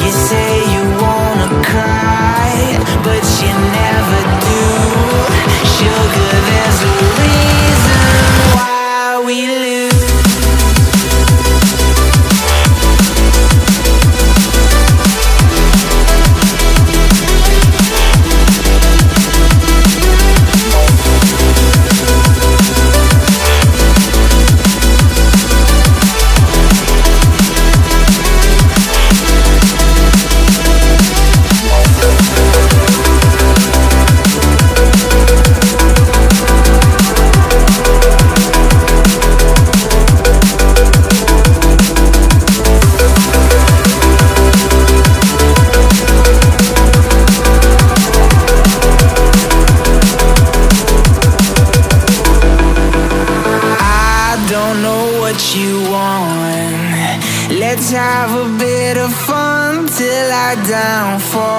You say you wanna cry, but you never do. Sugar, there's a reason why we lose. Don't know what you want. Let's have a bit of fun till I downfall.